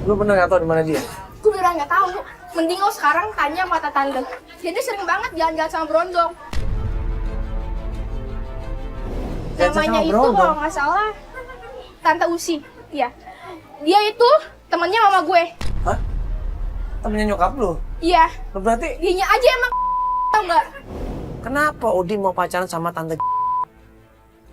Lu bener nggak tahu di mana dia? Gue beneran nggak tahu. Mending lo sekarang tanya mata tante. Dia sering banget jalan-jalan sama Brondong. Jalan sama Namanya itu Brondong? kalau nggak salah Tante Usi. Iya. Dia itu temannya mama gue. Hah? Temennya nyokap lu? Iya. Lu berarti Dianya aja emang tau nggak? kenapa Odi mau pacaran sama tante?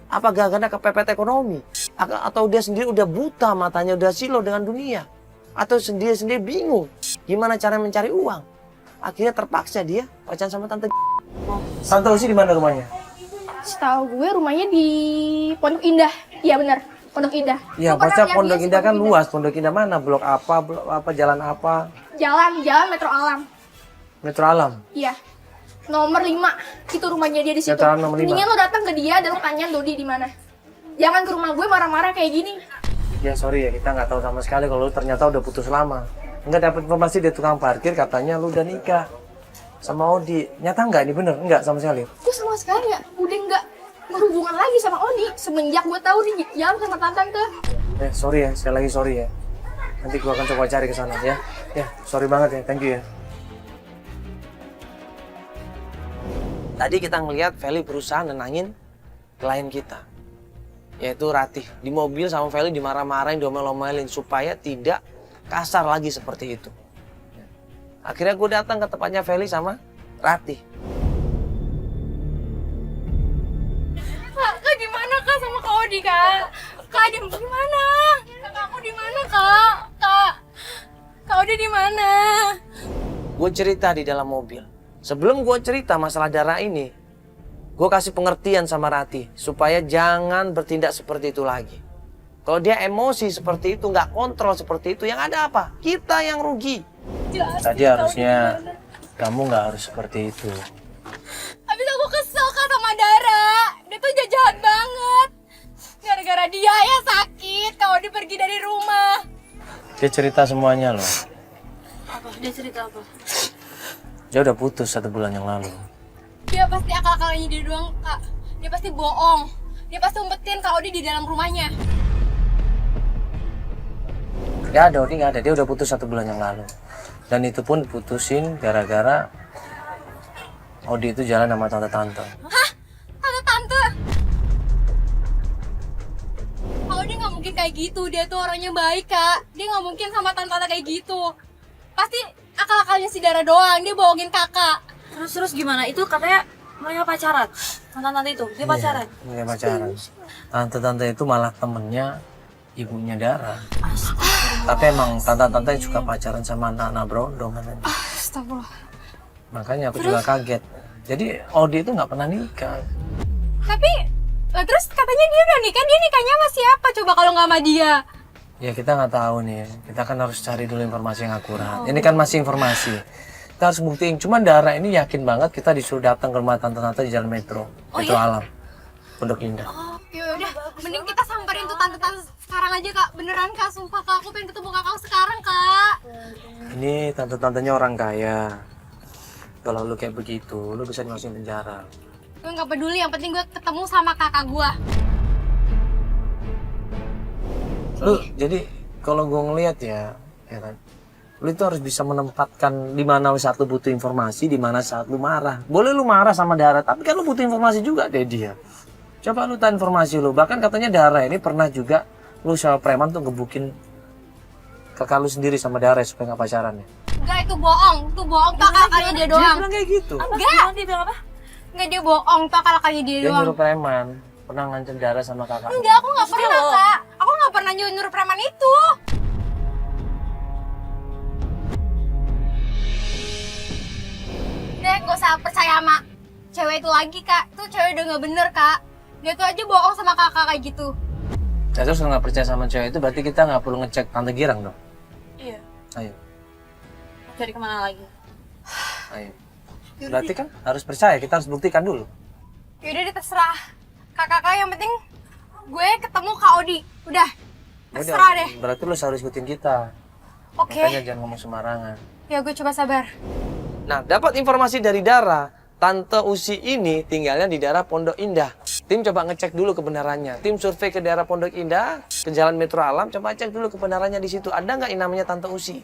Apa gara-gara kepepet ekonomi? Atau dia sendiri udah buta matanya, udah silau dengan dunia? Atau sendiri-sendiri bingung gimana cara mencari uang? Akhirnya terpaksa dia pacaran sama tante. Tante Usi di mana rumahnya? Setahu gue rumahnya di Pondok Indah. Iya benar, Pondok Indah. Ya, Gue pernah pasti lihat Pondok dia Indah di kan Pondok luas. Pondok Indah mana? Blok apa, jalan apa? Jalan Metro Alam. Metro Alam. Iya. Nomor 5. Itu rumahnya dia di situ. Metro Alam nomor 5. Mendingan lo datang ke dia dan lo tanya Dodi di mana. Jangan ke rumah gue marah-marah kayak gini. Ya sorry ya, kita nggak tahu sama sekali kalau lu ternyata udah putus lama. Nggak dapat informasi dari tukang parkir katanya lu udah nikah sama Odi. Nyata nggak ini bener? Nggak sama sekali. Gue sama sekali ya udah nggak berhubungan lagi sama Odi semenjak gue tahu dia jalan sama tante. Sorry ya, sekali lagi sorry ya. Nanti gua akan coba cari ke sana ya. Ya, sorry banget ya, thank you ya. Tadi kita ngelihat Feli berusaha nenangin klien kita, yaitu Ratih. Di mobil sama Feli dimarah-marahin, diomel-omelin supaya tidak kasar lagi seperti itu. Akhirnya gue datang ke tempatnya Feli sama Ratih. Kak gimana kak sama Kak Odi kak? Kak di gimana? Kakak aku di mana kak? Kak Odi di mana? Gue cerita di dalam mobil. Sebelum gue cerita masalah darah ini, gue kasih pengertian sama Ratih supaya jangan bertindak seperti itu lagi. Kalau dia emosi seperti itu, nggak kontrol seperti itu, yang ada apa? Kita yang rugi. Tadi harusnya kamu nggak harus seperti itu. Habis aku kesel kak sama Dara. Dia tuh jahat banget. Gara-gara dia ya sakit. Kak Odi pergi dari rumah. Dia cerita semuanya loh. Apa? Dia cerita apa? Dia udah putus 1 bulan yang lalu. Dia pasti akal-akalnya dia doang kak. Dia pasti bohong. Dia pasti umpetin Kak Odi di dalam rumahnya. Gak ada, Odi nggak ada. Dia udah putus 1 bulan yang lalu. Dan itu pun putusin gara-gara Odi itu jalan sama tante-tante. Hah? Tante? Kak Odi nggak mungkin kayak gitu. Dia tuh orangnya baik kak. Dia nggak mungkin sama tante-tante kayak gitu. Pasti akal-akalnya si Dara doang. Dia bohongin kakak. Terus gimana? Itu katanya mereka pacaran. Tante-tante itu, dia pacaran. Iya, pacaran. Tante-tante itu malah temennya ibunya Dara. Tapi emang tante-tante juga pacaran sama anak-anak Brondong katanya. Astagfirullah. Makanya aku juga kaget. Jadi Odi itu nggak pernah nikah. Tapi terus katanya dia udah nikah. Dia nikahnya sama siapa coba kalau nggak sama dia? Ya kita nggak tahu nih. Kita kan harus cari dulu informasi yang akurat. Ini kan masih informasi. Kita harus buktiin. Cuman Dara ini yakin banget kita disuruh datang ke rumah tante-tante di Jalan Metro. Metro Alam. Pondok Indah. Oh, ya udah, mending kita samperin tuh tante-tante sekarang aja kak. Beneran kak, sumpah kak. Aku pengen ketemu kakak sekarang kak. Ini tante-tantenya orang kaya. Kalau lu kayak begitu, lu bisa dimasukin penjara. Gue nggak peduli. Yang penting gue ketemu sama kakak gue. Lu jadi kalau gue ngeliat ya kan, lu itu harus bisa menempatkan di mana saat lu butuh informasi, di mana saat lu marah. Boleh lu marah sama Dara, tapi kan lu butuh informasi juga dari dia. Coba lu tahu informasi lu. Bahkan katanya Dara ini pernah juga lu sama preman tuh ngebukin kakak lu sendiri sama Dara supaya nggak pacaran ya. Enggak, itu bohong. Itu bohong. Tuh akal-akalnya dia Dia doang. bilang kayak gitu. Enggak. Dia bilang apa? Enggak, dia bohong. Tuh akal-akalnya dia Dia doang. nyuruh preman, pernah ngancam Dara sama kakak. Enggak, aku nggak pernah kak. Aku nggak pernah nyuruh preman itu. Deh, gak usah percaya sama cewek itu lagi kak. Itu cewek udah nggak bener kak. Dia tuh aja bohong sama kakak kayak gitu. Nah, terus nggak percaya sama cewek itu berarti kita nggak perlu ngecek Tante Girang dong. Iya. Ayo, Cari kemana lagi? ayo. Berarti kan harus percaya, kita harus buktikan dulu. Yaudah deh, terserah. Kakak yang penting gue ketemu Kak Odi. Udah. Terserah deh. Berarti lu harus ikutin kita. Oke. Makanya jangan ngomong sembarangan. Ya gue coba sabar. Nah, dapat informasi dari Dara, Tante Usi ini tinggalnya di daerah Pondok Indah. Tim coba ngecek dulu kebenarannya. Tim survei ke daerah Pondok Indah, ke Jalan Metro Alam, coba cek dulu kebenarannya di situ. Ada nggak yang namanya Tante Usi?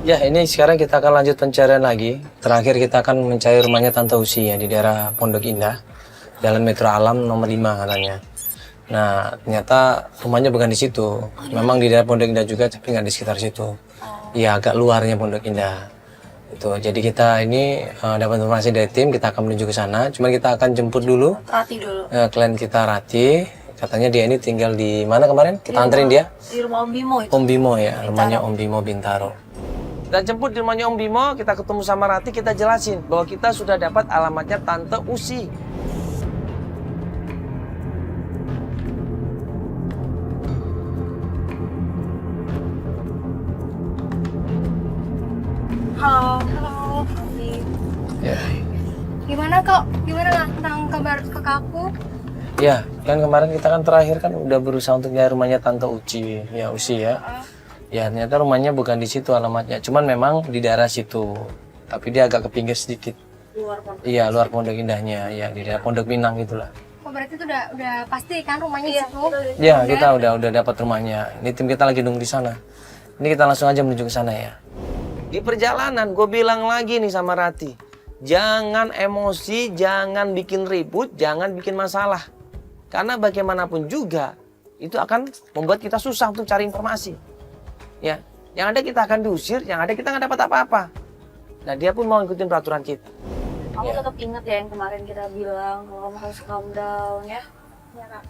Ya, ini sekarang kita akan lanjut pencarian lagi. Terakhir kita akan mencari rumahnya Tante Usi ya di daerah Pondok Indah, Jalan Metro Alam nomor 5 katanya. Nah, ternyata rumahnya bukan di situ. Memang di daerah Pondok Indah juga, tapi nggak di sekitar situ. Iya, agak luarnya Pondok Indah. Itu. Jadi kita ini dapat informasi dari tim, kita akan menuju ke sana. Cuman kita akan jemput dulu Rati dulu. klien kita Rati. Katanya dia ini tinggal di mana kemarin? Kita anterin dia. Di rumah Om Bimo itu. Om Bimo ya, rumahnya Om Bimo Bintaro. Kita jemput di rumahnya Om Bimo, kita ketemu sama Rati, kita jelasin bahwa kita sudah dapat alamatnya Tante Usi. Halo. Ya. Gimana kok? Gimana tentang kabar kakakku? Ya, kan kemarin kita kan terakhir kan udah berusaha untuk nyari rumahnya Tante Uci, ya Usi ya. Ya ternyata rumahnya bukan di situ alamatnya, cuman memang di daerah situ. Tapi dia agak ke pinggir sedikit. Luar Pondok. Iya, luar Pondok Indahnya, ya di daerah Pondok Pinang gitulah. Oh berarti itu udah pasti kan rumahnya di situ? Ya, kita udah dapat rumahnya. Ini tim kita lagi nunggu di sana. Ini kita langsung aja menuju ke sana ya. Di perjalanan gue bilang lagi nih sama Rati, jangan emosi, jangan bikin ribut, jangan bikin masalah. Karena bagaimanapun juga itu akan membuat kita susah untuk cari informasi. Ya, yang ada kita akan diusir, yang ada kita nggak dapat apa-apa. Nah dia pun mau ngikutin peraturan kita. Kamu tetap ingat ya yang kemarin kita bilang kalau kamu harus calm down ya. Iya Kak.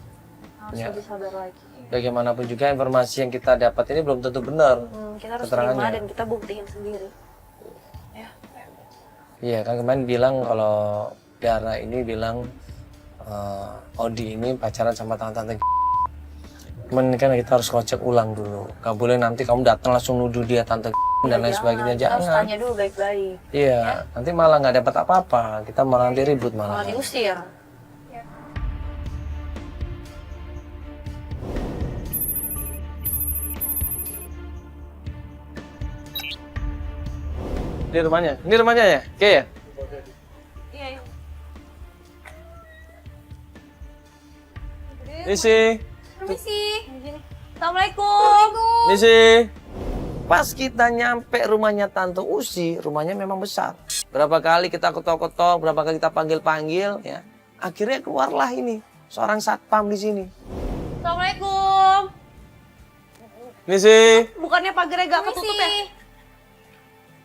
Harus Ya. lebih sabar lagi. Bagaimanapun juga informasi yang kita dapat ini belum tentu benar. Kita harus Keterangannya. terima dan kita buktiin sendiri. Ya. Iya kan kemarin bilang kalau Dara ini bilang Odi ini pacaran sama tante-tante. Cuman kan kita harus kocek ulang dulu. Gak boleh nanti kamu datang langsung nuduh dia tante dan lain sebagainya. Kita harus Jangan. tanya dulu baik-baik. Iya, nanti malah nggak dapat apa-apa. Kita malah nanti ribut Malah malah. diusir. Ini rumahnya. Ini rumahnya ya? Oke ya? Iya, iya. Misi. Permisi. Assalamualaikum. Misi. Pas kita nyampe rumahnya Tante Usi, rumahnya memang besar. Berapa kali kita ketok-ketok, berapa kali kita panggil-panggil, ya. Akhirnya keluarlah ini seorang satpam di sini. Assalamualaikum. Misi. Bukannya pagarnya gak ketutup ya?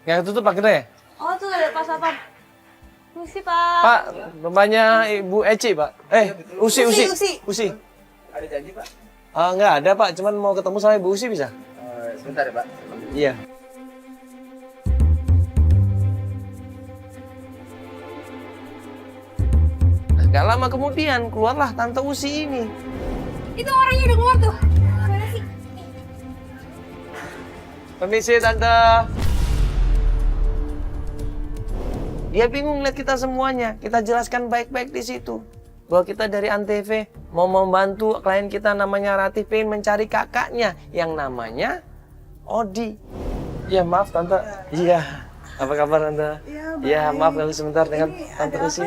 Yang tutup Pak Gede? Oh tuh ada Pak Satpam. Misi Pak. Pak, rumahnya Ibu Eci, Pak. Usi. Usi. Ada janji Pak? Nggak ada, Pak. Cuman mau ketemu sama Ibu Usi bisa? Sebentar ya Pak. Iya. Gak lama kemudian keluarlah Tante Usi ini. Itu orangnya udah keluar tuh. Mana sih? Permisi Tante. Dia bingung lihat kita semuanya. Kita jelaskan baik-baik di situ. Bahwa kita dari Antv mau membantu klien kita namanya Rati pengen mencari kakaknya yang namanya Odi. Ya maaf Tante. Iya. Apa kabar Tante? Iya, maaf ganggu sebentar dengan Tante Usi.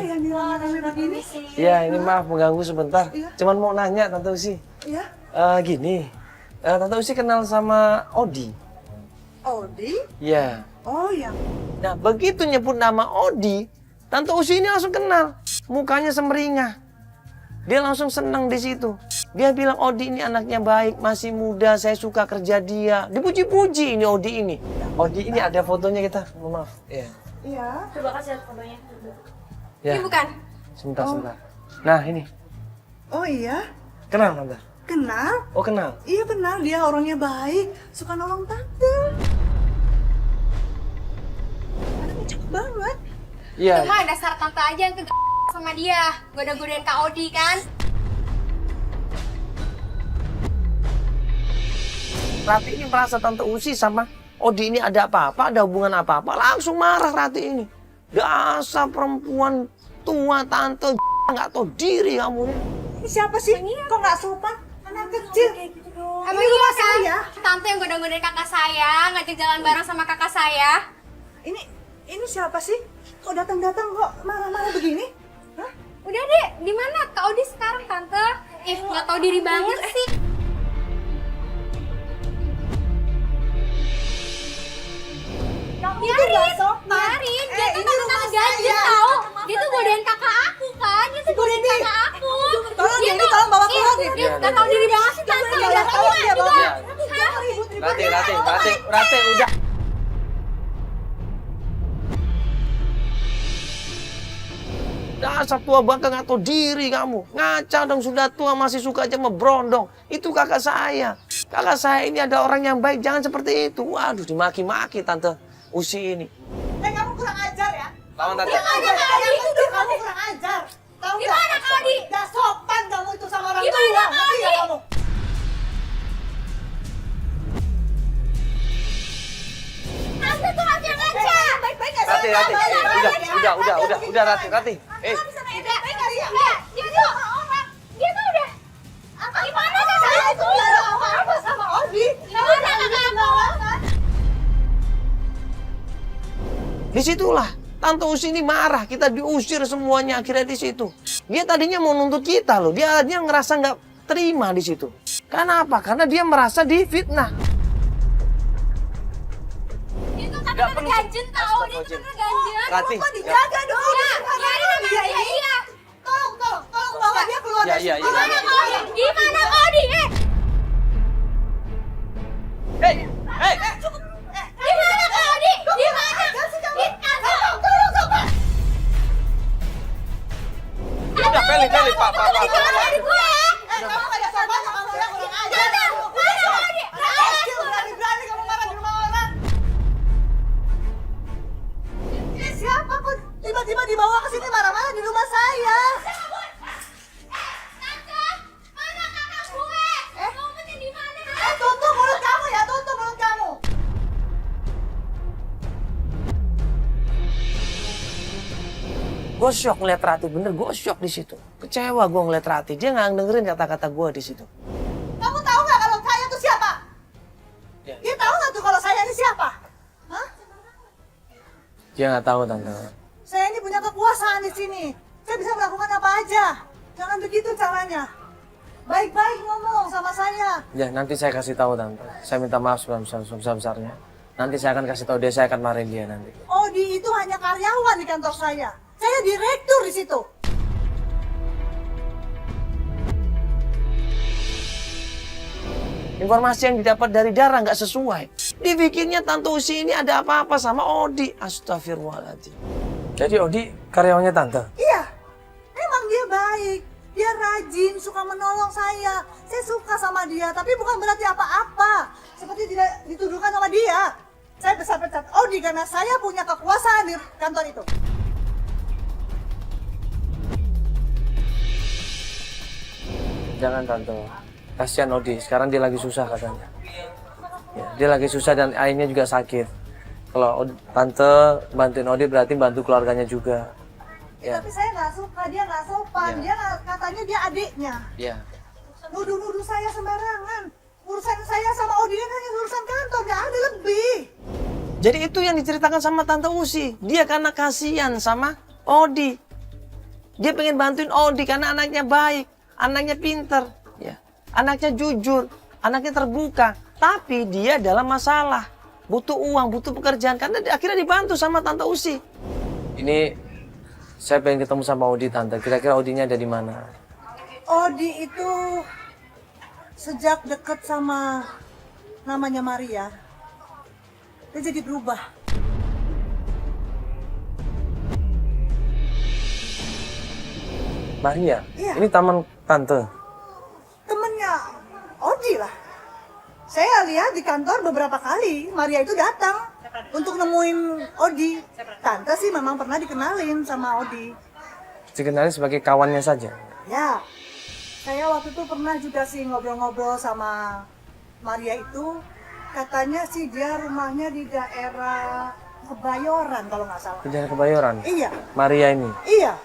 Iya, ini maaf mengganggu sebentar. Cuman mau nanya Tante Usi. Ya, Gini. Tante Usi kenal sama Odi. Odi? Iya. Oh ya. Nah, begitu nyebut nama Odi, Tante Usi ini langsung kenal. Mukanya semeringah. Dia langsung senang di situ. Dia bilang Odi ini anaknya baik, masih muda, saya suka kerja dia. Dipuji-puji ini Odi ini. Odi ini ada fotonya kita. Maaf. Iya. Iya. Coba kasih lihat fotonya. Ya. Ini bukan? Sebentar, sebentar. Nah, ini. Oh iya. Kenal, Tante? Kenal? Oh, kenal. Iya kenal. Dia orangnya baik, suka nolong tante. Anaknya cakep banget. Iya. Cuma dasar tante aja yang sama dia. Goda-godain Kak Odi kan? Rati ini merasa Tante Usi sama Odi ini ada apa-apa, ada hubungan apa-apa, langsung marah Rati ini. Dasar perempuan tua tante nggak tahu diri kamu. Ini siapa sih? Kok nggak sopan? Anak kecil. Emang iya kan? Tante yang goda-godain kakak saya, ngajak jalan bareng sama kakak saya. Ini Ini siapa sih? Kok datang-datang kok marah-marah begini? Hah? Udah deh, di mana Kak Odi sekarang tante? Nggak tahu diri banget sih. Biarin, dia tuh tante ganjil tahu. Dia tuh godain kakak aku kan, dia tuh godain kakak aku. Tolong Dia Dendi, tuh- tolong bawa Ih, keluar, dia Dendi. nggak tahu diri banget sih tante. Jangan, Udah tolong tua dia, juga. Bang. Rati, udah. Dasar tua bangka nggak tahu diri kamu. Ngaca dong, sudah tua masih suka aja memberondong. Itu kakak saya. Kakak saya ini ada orang yang baik, jangan seperti itu. Waduh, dimaki-maki tante Usi ini. Kamu kurang ajar ya. Lawan tante. Kurang ajar, yang penting kamu kurang ajar. Tahu nggak? Gimana, Kak Odi? Nggak sopan kamu itu sama orang Gimana, tua. Kak Ngerti ya Odi? kamu? Tante tuh harusnya ngaca. Baik-baik nggak sih? Rati, udah Rati. Dia tuh udah. Gimana sih Saya saya itu tuh? nggak ada apa-apa sama Odi. Gimana kakak aku? Disitulah Tante Usi ini marah, kita diusir semuanya akhirnya di situ. Dia tadinya mau nuntut kita loh, dia ngerasa nggak terima di situ. Karena apa? Karena dia merasa difitnah. Dia tuh Nggak tante perlu. ganjen tahu, dia tuh tante ganjen. Rati, Kok dijaga dong? Ya, biarin sama dia. Tolong bawa dia keluar dari Iya. sini. Gimana Kak Odi? Gimana Kak Odi? Cukup. Gimana Kak Odi? Gimana? udah Feli, Pak. Dari gue. Kamu nggak ada sopan, kamu yang kurang ajar. Mana Kak Odi? Kecil, berani-berani kamu marah di rumah orang. Ini siapa kok tiba-tiba dibawa ke sini marah-marah di rumah saya? Tante, mana kakak gue? Momennya di mana? Tutup mulut kamu ya, tutup mulut kamu. Gue shock ngeliat Rati, bener gue shock di situ. Kecewa gue ngeliat Rati, dia nggak dengerin kata-kata gue di situ. Kamu tahu nggak kalau saya itu siapa? Ya. Dia tahu nggak tuh kalau saya ini siapa? Hah? Dia nggak tahu tante. Saya ini punya kekuasaan di sini. Saya bisa melakukan apa aja. Jangan begitu caranya. Baik-baik ngomong sama saya. Ya nanti saya kasih tahu tante. Saya minta maaf sebesar-besarnya. Nanti saya akan kasih tahu dia, saya akan marahin dia nanti. Odi itu hanya karyawan di kantor saya. Saya direktur di situ. Informasi yang didapat dari Dara nggak sesuai. Dibikinnya Tante Usi ini ada apa-apa sama Odi. Astagfirullahaladzim. Jadi Odi karyawannya Tante? Iya, emang dia baik. Dia rajin, suka menolong saya. Saya suka sama dia, tapi bukan berarti apa-apa. Seperti tidak dituduhkan sama dia. Saya bisa pecat Odi karena saya punya kekuasaan di kantor itu. Jangan Tante. Kasihan Odi, sekarang dia lagi susah katanya. Ya, dia lagi susah dan ayahnya juga sakit. Kalau Tante bantuin Odi berarti bantu keluarganya juga. Ya, Tapi saya nggak suka, dia nggak sopan. Ya. Katanya dia adiknya. ya. Nuduh-nuduh saya sembarangan. Urusan saya sama Odi kan hanya urusan kantor, nggak ada lebih. Jadi itu yang diceritakan sama Tante Usi. Dia karena kasihan sama Odi. Dia pengen bantuin Odi karena anaknya baik, anaknya pinter, ya, anaknya jujur, anaknya terbuka. Tapi dia dalam masalah, butuh uang, butuh pekerjaan karena akhirnya dibantu sama Tante Usi. Ini saya pengen ketemu sama Odi Tante. Kira-kira Odinya ada di mana? Odi itu sejak deket sama namanya Maria, dia jadi berubah. Maria. Iya. Ini taman Tante. Temennya Odi lah. Saya lihat di kantor beberapa kali Maria itu datang untuk nemuin Odi. Tante sih memang pernah dikenalin sama Odi. Dikenali sebagai kawannya saja. Ya, saya waktu itu pernah juga sih ngobrol-ngobrol sama Maria itu. Katanya sih dia rumahnya di daerah Kebayoran kalau nggak salah. Di daerah Kebayoran. Iya, Maria ini. iya.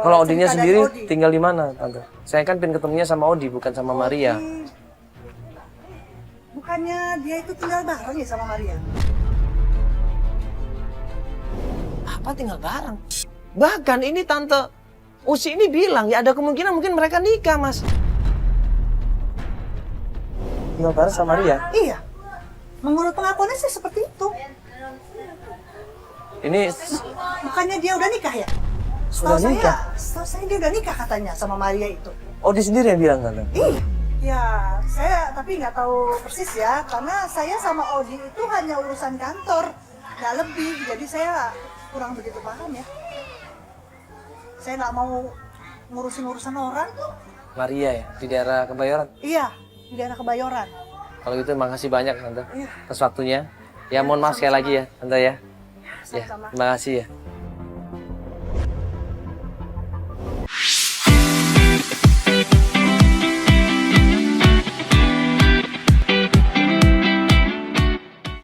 Kalau Odinya cerita dari sendiri Odi. tinggal di mana, Tante? Saya kan pengen ketemunya sama Odi, bukan sama Maria. Odi, bukannya dia itu tinggal bareng ya sama Maria? Papa tinggal bareng. Bahkan ini Tante Usi ini bilang ya ada kemungkinan mungkin mereka nikah, Mas. Tinggal bareng sama dia. Iya. Menurut pengakuannya sih seperti itu. Ini Bukannya dia udah nikah ya? Sudah nikah? Setahu saya dia udah nikah katanya sama Maria itu. oh dia sendiri yang bilang Tante. Iya. Ya, saya tapi nggak tahu persis ya, karena saya sama Odi itu hanya urusan kantor, nggak lebih. Jadi saya kurang begitu paham ya. Saya nggak mau ngurusin urusan orang. Maria ya di daerah Kebayoran. Iya, di daerah Kebayoran. Kalau gitu makasih banyak Tante Iya. atas waktunya. Ya mohon maaf sekali lagi ya Tante ya. Ya, Sama-sama. terima kasih ya.